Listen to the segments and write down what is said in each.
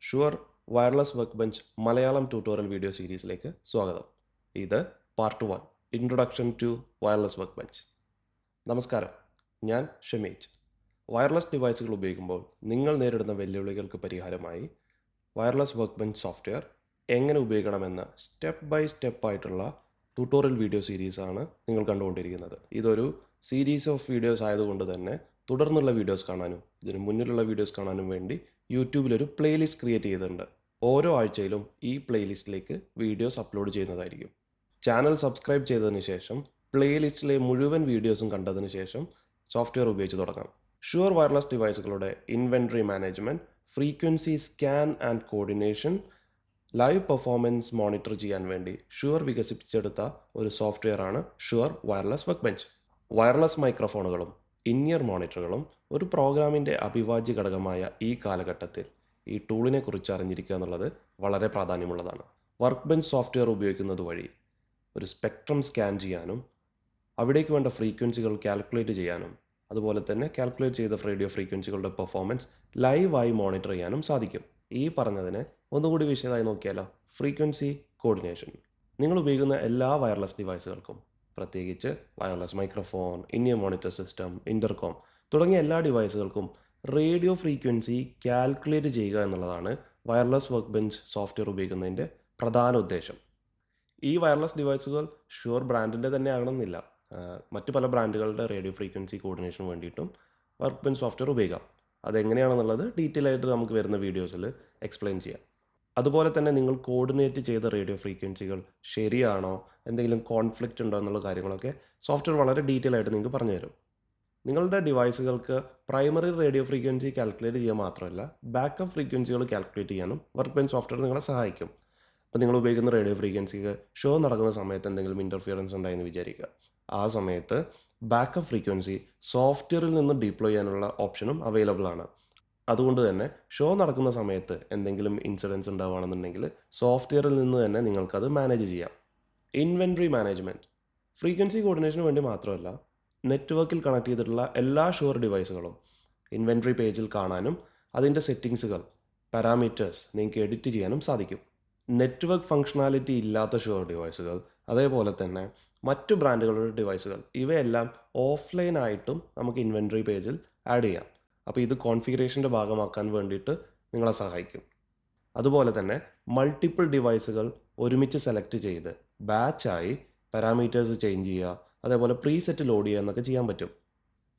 Sure wireless workbench Malayalam tutorial video സീരീസിലേക്ക് സ്വാഗതം. ഇത് part 1 introduction to wireless workbench. നമസ്കാരം, ഞാൻ ഷമീജ്. വയർലെസ് ഡിവൈസുകൾ ഉപയോഗിക്കുമ്പോൾ നിങ്ങൾ നേരിടുന്ന വെല്ലുവിളികൾക്ക് പരിഹാരമായി വയർലെസ് വർക്ക് ബെഞ്ച് സോഫ്റ്റ്വെയർ എങ്ങനെ ഉപയോഗിക്കണമെന്ന സ്റ്റെപ്പ് ബൈ സ്റ്റെപ്പ് ആയിട്ടുള്ള ട്യൂട്ടോറിയൽ വീഡിയോ സീരീസാണ് നിങ്ങൾ കണ്ടുകൊണ്ടിരിക്കുന്നത്. ഇതൊരു സീരീസ് ഓഫ് വീഡിയോസ് ആയതുകൊണ്ട് തന്നെ തുടർന്നുള്ള വീഡിയോസ് കാണാനും ഇതിന് മുന്നിലുള്ള വീഡിയോസ് കാണാനും വേണ്ടി യൂട്യൂബിലൊരു പ്ലേലിസ്റ്റ് ക്രിയേറ്റ് ചെയ്തിട്ടുണ്ട്. ഓരോ ആഴ്ചയിലും ഈ പ്ലേലിസ്റ്റിലേക്ക് വീഡിയോസ് അപ്ലോഡ് ചെയ്യുന്നതായിരിക്കും. ചാനൽ സബ്സ്ക്രൈബ് ചെയ്തതിന് ശേഷം പ്ലേലിസ്റ്റിലെ മുഴുവൻ വീഡിയോസും കണ്ടതിന് ശേഷം സോഫ്റ്റ്വെയർ ഉപയോഗിച്ച് തുടങ്ങാം. ഷുവർ വയർലെസ് ഡിവൈസുകളുടെ inventory management, frequency scan and coordination, live performance monitor ചെയ്യാൻ വേണ്ടി ഷുവർ വികസിപ്പിച്ചെടുത്ത ഒരു സോഫ്റ്റ്വെയറാണ് Shure wireless workbench. Wireless മൈക്രോഫോണുകളും ഇൻ-ഇയർ മോണിറ്ററുകളും ഒരു പ്രോഗ്രാമിൻ്റെ അവിഭാജ്യ ഘടകമായ ഈ കാലഘട്ടത്തിൽ ഈ ടൂളിനെ കുറിച്ച് അറിഞ്ഞിരിക്കുക എന്നുള്ളത് വളരെ പ്രാധാന്യമുള്ളതാണ്. വർക്ക് ബെഞ്ച് സോഫ്റ്റ്വെയർ ഉപയോഗിക്കുന്നത് വഴി ഒരു സ്പെക്ട്രം സ്കാൻ ചെയ്യാനും അവിടേക്ക് വേണ്ട ഫ്രീക്വൻസികൾ കാൽക്കുലേറ്റ് ചെയ്യാനും അതുപോലെ തന്നെ കാൽക്കുലേറ്റ് ചെയ്ത റേഡിയോ ഫ്രീക്വൻസികളുടെ പെർഫോമൻസ് ലൈവായി മോണിറ്റർ ചെയ്യാനും സാധിക്കും. ഈ പറഞ്ഞതിനെ ഒന്നുകൂടി വിശദമായി നോക്കിയാലോ. Frequency coordination. നിങ്ങൾ ഉപയോഗിക്കുന്ന എല്ലാ വയർലെസ് ഡിവൈസുകൾക്കും, പ്രത്യേകിച്ച് wireless microphone, in-year monitor system, intercom തുടങ്ങിയ എല്ലാ ഡിവൈസുകൾക്കും റേഡിയോ ഫ്രീക്വൻസി കാൽക്കുലേറ്റ് ചെയ്യുക എന്നുള്ളതാണ് വയർലെസ് വർക്ക് ബെഞ്ച് സോഫ്റ്റ്വെയർ ഉപയോഗിക്കുന്നതിൻ്റെ പ്രധാന ഉദ്ദേശം. ഈ വയർലെസ് ഡിവൈസുകൾ ഷുവർ ബ്രാൻഡിൻ്റെ തന്നെ ആകണമെന്നില്ല. മറ്റു പല ബ്രാൻഡുകളുടെ റേഡിയോ ഫ്രീക്വൻസി കോർഡിനേഷന് വേണ്ടിയിട്ടും വർക്ക് ബെഞ്ച് സോഫ്റ്റ്വെയർ ഉപയോഗിക്കാം. അതെങ്ങനെയാണെന്നുള്ളത് ഡീറ്റെയിൽ ആയിട്ട് നമുക്ക് വരുന്ന വീഡിയോസിൽ എക്സ്പ്ലെയിൻ ചെയ്യാം. അതുപോലെ തന്നെ നിങ്ങൾ കോർഡിനേറ്റ് ചെയ്ത റേഡിയോ ഫ്രീക്വൻസികൾ ശരിയാണോ, എന്തെങ്കിലും കോൺഫ്ലിക്റ്റ് ഉണ്ടോ എന്നുള്ള കാര്യങ്ങളൊക്കെ സോഫ്റ്റ്വെയർ വളരെ ഡീറ്റെയിൽ ആയിട്ട് നിങ്ങൾക്ക് പറഞ്ഞു തരും. നിങ്ങളുടെ ഡിവൈസുകൾക്ക് പ്രൈമറി റേഡിയോ ഫ്രീക്വൻസി കാൽക്കുലേറ്റ് ചെയ്യാൻ മാത്രമല്ല ബാക്കപ്പ് ഫ്രീക്വൻസികൾ കാൽക്കുലേറ്റ് ചെയ്യാനും വർക്ക് ബെഞ്ച് സോഫ്റ്റ്വെയർ നിങ്ങളെ സഹായിക്കും. അപ്പോൾ നിങ്ങൾ ഉപയോഗിക്കുന്ന റേഡിയോ ഫ്രീക്വൻസിക്ക് ഷോ നടക്കുന്ന സമയത്ത് എന്തെങ്കിലും ഇൻ്റർഫിയറൻസ് ഉണ്ടായെന്ന് വിചാരിക്കുക. ആ സമയത്ത് ബാക്കപ്പ് ഫ്രീക്വൻസി സോഫ്റ്റ്വെയറിൽ നിന്ന് ഡിപ്ലോയ് ചെയ്യാനുള്ള ഓപ്ഷനും അവൈലബിൾ ആണ്. അതുകൊണ്ട് തന്നെ ഷോ നടക്കുന്ന സമയത്ത് എന്തെങ്കിലും ഇൻസിഡൻസ് ഉണ്ടാവുകയാണെന്നുണ്ടെങ്കിൽ സോഫ്റ്റ്വെയറിൽ നിന്ന് തന്നെ നിങ്ങൾക്കത് മാനേജ് ചെയ്യാം. Inventory management. ഫ്രീക്വൻസി കോർഡിനേഷന് വേണ്ടി മാത്രമല്ല, നെറ്റ്വർക്കിൽ കണക്ട് ചെയ്തിട്ടുള്ള എല്ലാ ഷുവർ ഡിവൈസുകളും ഇൻവെൻട്രി പേജിൽ കാണാനും അതിൻ്റെ സെറ്റിങ്സുകൾ, പാരാമീറ്റേഴ്സ് നിങ്ങൾക്ക് എഡിറ്റ് ചെയ്യാനും സാധിക്കും. നെറ്റ്വർക്ക് ഫങ്ഷണാലിറ്റി ഇല്ലാത്ത ഷുവർ ഡിവൈസുകൾ, അതേപോലെ തന്നെ മറ്റു ബ്രാൻഡുകളുടെ ഡിവൈസുകൾ, ഇവയെല്ലാം ഓഫ്ലൈനായിട്ടും നമുക്ക് ഇൻവെൻട്രി പേജിൽ ആഡ് ചെയ്യാം. അപ്പോൾ ഇത് കോൺഫിഗറേഷൻ്റെ ഭാഗമാക്കാൻ വേണ്ടിയിട്ട് നിങ്ങളെ സഹായിക്കും. അതുപോലെ തന്നെ മൾട്ടിപ്പിൾ ഡിവൈസുകൾ ഒരുമിച്ച് സെലക്ട് ചെയ്ത് ബാച്ചായി പാരാമീറ്റേഴ്സ് ചേഞ്ച് ചെയ്യുക, അതേപോലെ പ്രീസെറ്റ് ലോഡ് ചെയ്യുക എന്നൊക്കെ ചെയ്യാൻ പറ്റും.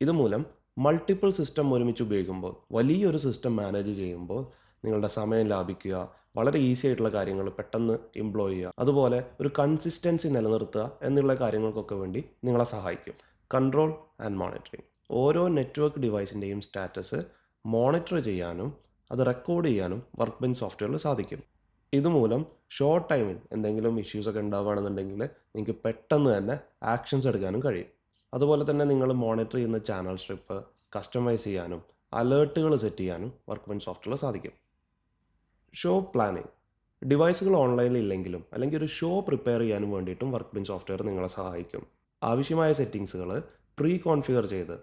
ഇതുമൂലം മൾട്ടിപ്പിൾ സിസ്റ്റം ഒരുമിച്ച് ഉപയോഗിക്കുമ്പോൾ, വലിയൊരു സിസ്റ്റം മാനേജ് ചെയ്യുമ്പോൾ നിങ്ങളുടെ സമയം ലാഭിക്കുക, വളരെ ഈസി ആയിട്ടുള്ള കാര്യങ്ങൾ പെട്ടെന്ന് ഇംപ്ലോയ് ചെയ്യുക, അതുപോലെ ഒരു കൺസിസ്റ്റൻസി നിലനിർത്തുക എന്നുള്ള കാര്യങ്ങൾക്കൊക്കെ വേണ്ടി നിങ്ങളെ സഹായിക്കും. Control and monitoring. ഓരോ നെറ്റ്വർക്ക് ഡിവൈസിൻ്റെയും സ്റ്റാറ്റസ് മോണിറ്റർ ചെയ്യാനും അത് റെക്കോർഡ് ചെയ്യാനും വർക്ക് ബെഞ്ച് സോഫ്റ്റ്വെയറിൽ സാധിക്കും. ഇതുമൂലം ഷോർട്ട് ടൈമിൽ എന്തെങ്കിലും ഇഷ്യൂസൊക്കെ ഉണ്ടാവുകയാണെന്നുണ്ടെങ്കിൽ നിങ്ങൾക്ക് പെട്ടെന്ന് തന്നെ ആക്ഷൻസ് എടുക്കാനും കഴിയും. അതുപോലെ തന്നെ നിങ്ങൾ മോണിറ്റർ ചെയ്യുന്ന ചാനൽ സ്ട്രിപ്പ് കസ്റ്റമൈസ് ചെയ്യാനും അലേർട്ടുകൾ സെറ്റ് ചെയ്യാനും വർക്ക് ബെഞ്ച് സോഫ്റ്റ്വെയറിൽ സാധിക്കും. Show planning. ഡിവൈസുകൾ ഓൺലൈനിൽ ഇല്ലെങ്കിലും അല്ലെങ്കിൽ ഒരു ഷോ പ്രിപ്പയർ ചെയ്യാനും വേണ്ടിയിട്ടും വർക്ക് ബെഞ്ച് സോഫ്റ്റ്വെയർ നിങ്ങളെ സഹായിക്കും. ആവശ്യമായ സെറ്റിങ്സുകൾ പ്രീ കോൺഫിഗർ ചെയ്ത്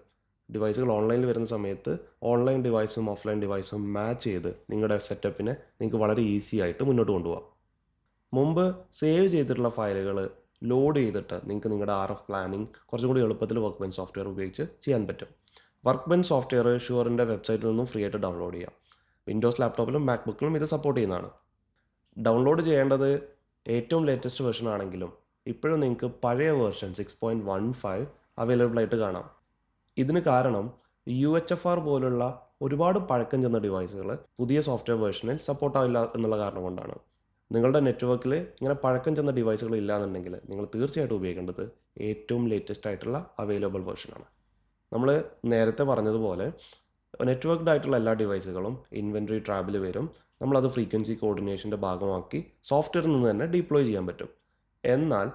ഡിവൈസുകൾ ഓൺലൈനിൽ വരുന്ന സമയത്ത് ഓൺലൈൻ ഡിവൈസും ഓഫ്ലൈൻ ഡിവൈസും മാച്ച് ചെയ്ത് നിങ്ങളുടെ സെറ്റപ്പിനെ നിങ്ങൾക്ക് വളരെ ഈസി ആയിട്ട് മുന്നോട്ട് കൊണ്ടുപോകാം. മുമ്പ് സേവ് ചെയ്തിട്ടുള്ള ഫയലുകൾ ലോഡ് ചെയ്തിട്ട് നിങ്ങൾക്ക് നിങ്ങളുടെ RF പ്ലാനിങ് കുറച്ചും കൂടി എളുപ്പത്തിൽ വർക്ക് ബെഞ്ച് സോഫ്റ്റ്വെയർ ഉപയോഗിച്ച് ചെയ്യാൻ പറ്റും. വർക്ക് ബെഞ്ച് സോഫ്റ്റ്വെയർ ഷുവറിൻ്റെ വെബ്സൈറ്റിൽ നിന്നും ഫ്രീ ആയിട്ട് ഡൗൺലോഡ് ചെയ്യാം. വിൻഡോസ് ലാപ്ടോപ്പിലും മാക്ബുക്കിലും ഇത് സപ്പോർട്ട് ചെയ്യുന്നതാണ്. ഡൗൺലോഡ് ചെയ്യേണ്ടത് ഏറ്റവും ലേറ്റസ്റ്റ് വെർഷൻ ആണെങ്കിലും ഇപ്പോഴും നിങ്ങൾക്ക് പഴയ വേർഷൻ 6.15 അവൈലബിൾ ആയിട്ട് കാണാം. ഇതിന് കാരണം UHFR പോലുള്ള ഒരുപാട് പഴക്കം ചെന്ന ഡിവൈസുകൾ പുതിയ സോഫ്റ്റ്വെയർ വേർഷനിൽ സപ്പോർട്ടാവില്ല എന്നുള്ള കാരണം കൊണ്ടാണ്. നിങ്ങളുടെ നെറ്റ്വർക്കിൽ ഇങ്ങനെ പഴക്കം ചെന്ന ഡിവൈസുകൾ ഇല്ലാന്നുണ്ടെങ്കിൽ നിങ്ങൾ തീർച്ചയായിട്ടും ഉപയോഗിക്കേണ്ടത് ഏറ്റവും ലേറ്റസ്റ്റ് ആയിട്ടുള്ള അവൈലബിൾ വേർഷനാണ്. നമ്മൾ നേരത്തെ പറഞ്ഞതുപോലെ നെറ്റ്വർക്ക്ഡ് ആയിട്ടുള്ള എല്ലാ ഡിവൈസുകളും ഇൻവെൻട്രി ട്രാബിൽ വരും. നമ്മളത് ഫ്രീക്വൻസി കോർഡിനേഷൻ്റെ ഭാഗമാക്കി സോഫ്റ്റ്വെയറിൽ നിന്ന് തന്നെ ഡിപ്ലോയ് ചെയ്യാൻ പറ്റും. എന്നാൽ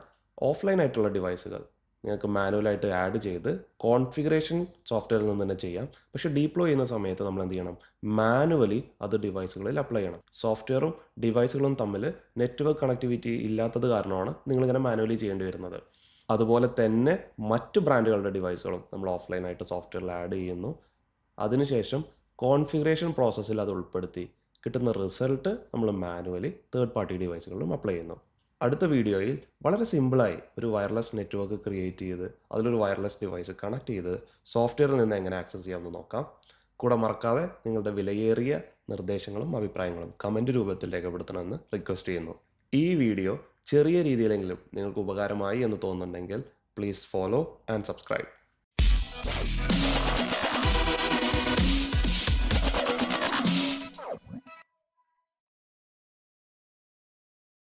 ഓഫ്ലൈൻ ആയിട്ടുള്ള ഡിവൈസുകൾ നിങ്ങൾക്ക് മാനുവലായിട്ട് ആഡ് ചെയ്ത് കോൺഫിഗറേഷൻ സോഫ്റ്റ്വെയറിൽ നിന്ന് തന്നെ ചെയ്യാം. പക്ഷേ ഡീപ്ലോയ് ചെയ്യുന്ന സമയത്ത് നമ്മൾ എന്ത് ചെയ്യണം, മാനുവലി അത് ഡിവൈസുകളിൽ അപ്ലൈ ചെയ്യണം. സോഫ്റ്റ്വെയറും ഡിവൈസുകളും തമ്മിൽ നെറ്റ്വർക്ക് കണക്ടിവിറ്റി ഇല്ലാത്തത് കാരണമാണ് നിങ്ങളിങ്ങനെ മാനുവലി ചെയ്യേണ്ടി വരുന്നത്. അതുപോലെ തന്നെ മറ്റ് ബ്രാൻഡുകളുടെ ഡിവൈസുകളും നമ്മൾ ഓഫ്ലൈനായിട്ട് സോഫ്റ്റ്വെയറിൽ ആഡ് ചെയ്യുന്നു. അതിനുശേഷം കോൺഫിഗറേഷൻ പ്രോസസ്സിൽ അത് ഉൾപ്പെടുത്തി കിട്ടുന്ന റിസൾട്ട് നമ്മൾ മാനുവലി തേർഡ് പാർട്ടി ഡിവൈസുകളിലും അപ്ലൈ ചെയ്യുന്നു. അടുത്ത വീഡിയോയിൽ വളരെ സിമ്പിളായി ഒരു വയർലെസ് നെറ്റ്വർക്ക് ക്രിയേറ്റ് ചെയ്ത് അതിലൊരു വയർലെസ് ഡിവൈസ് കണക്ട് ചെയ്ത് സോഫ്റ്റ്വെയറിൽ നിന്ന് എങ്ങനെ ആക്സസ് ചെയ്യാമെന്ന് നോക്കാം. കൂടെ മറക്കാതെ നിങ്ങളുടെ വിലയേറിയ നിർദ്ദേശങ്ങളും അഭിപ്രായങ്ങളും കമൻറ്റ് രൂപത്തിൽ രേഖപ്പെടുത്തണമെന്ന് റിക്വസ്റ്റ് ചെയ്യുന്നു. ഈ വീഡിയോ ചെറിയ രീതിയിലെങ്കിലും നിങ്ങൾക്ക് ഉപകാരമായി എന്ന് തോന്നുന്നുണ്ടെങ്കിൽ പ്ലീസ് ഫോളോ ആൻഡ് സബ്സ്ക്രൈബ്.